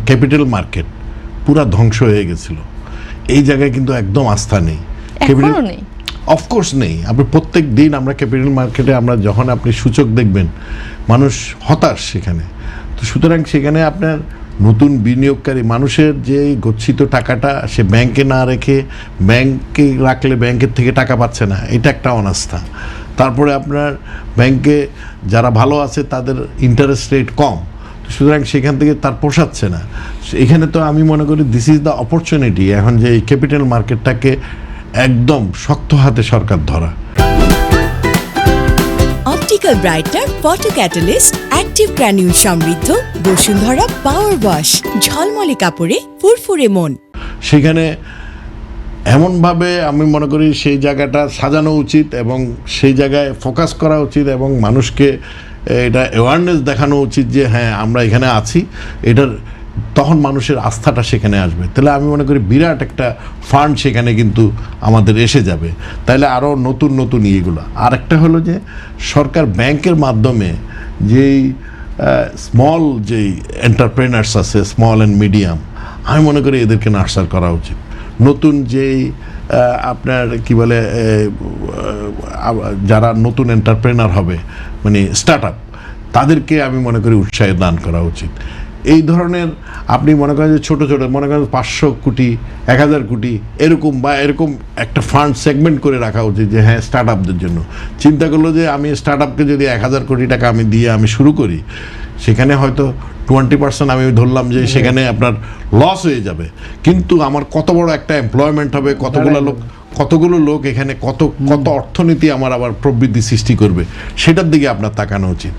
Capital market পুরা ধ্বংস হয়ে গেছিল। এই জায়গায় কিন্তু একদম আস্থা নেই, এখনো নেই, অফকোর্স নেই। আপনি প্রত্যেক দিন আমরা ক্যাপিটাল মার্কেটে আমরা যখন আপনি সূচক দেখবেন মানুষ হতাশ সেখানে। তো সুতরাং সেখানে আপনার নতুন বিনিয়োগকারী মানুষের যে গচ্ছিত টাকাটা সে ব্যাংকে না রেখে ব্যাংকে রাখলে ব্যাংকের থেকে টাকা পাচ্ছে না, এটা একটা অনাস্থা। তারপরে আপনার ব্যাংকে যারা ভালো আছে তাদের ইন্টারেস্ট রেট কম, সুতরাং সেখান থেকে তার পোষাচ্ছে না। এখানে তো আমি মনে করি দিস ইজ দ্য অপরচুনিটি এখন যে এই ক্যাপিটাল মার্কেটটাকে একদম শক্ত হাতে সরকার ধরা। Optical brightener photo catalyst active granule সমৃদ্ধ বসুন্ধরা পাওয়ার ওয়াশ, ঝলমলে কাপড়ে ফুরফুরে মন। সেখানে এমনভাবে আমি মনে করি সেই জায়গাটা সাজানো উচিত এবং সেই জায়গায় ফোকাস করা উচিত এবং মানুষকে এটা অ্যাওয়ারনেস দেখানো উচিত যে হ্যাঁ আমরা এখানে আছি, এটার তখন মানুষের আস্থাটা সেখানে আসবে। তাহলে আমি মনে করি বিরাট একটা ফান্ড সেখানে কিন্তু আমাদের এসে যাবে, তাহলে আরও নতুন নতুন ইয়েগুলো। আর একটা হলো যে সরকার ব্যাংকের মাধ্যমে যেই স্মল যেই এন্টারপ্রেনার্স আছে, স্মল অ্যান্ড মিডিয়াম, আমি মনে করি এদেরকে নার্সার করা উচিত। নতুন যেই আপনার কি বলে যারা নতুন এন্টারপ্রেনার হবে মানে স্টার্ট আপ, তাদেরকে আমি মনে করি উৎসাহ দান করা উচিত। এই ধরনের আপনি মনে করেন যে ছোটো ছোটো মনে করেন 500 কোটি 1000 কোটি এরকম বা এরকম একটা ফান্ড সেগমেন্ট করে রাখা উচিত যে হ্যাঁ স্টার্ট আপদের জন্য। চিন্তা করলো যে আমি স্টার্ট আপকে যদি 1000 কোটি টাকা আমি দিয়ে আমি শুরু করি, সেখানে হয়তো 20% আমি ধরলাম যে সেখানে আপনার লস হয়ে যাবে, কিন্তু আমার কত বড় একটা এমপ্লয়মেন্ট হবে, কতগুলো লোক এখানে কত অর্থনীতি আমার আবার প্রবৃদ্ধি সৃষ্টি করবে, সেটার দিকে আপনার তাকানো উচিত।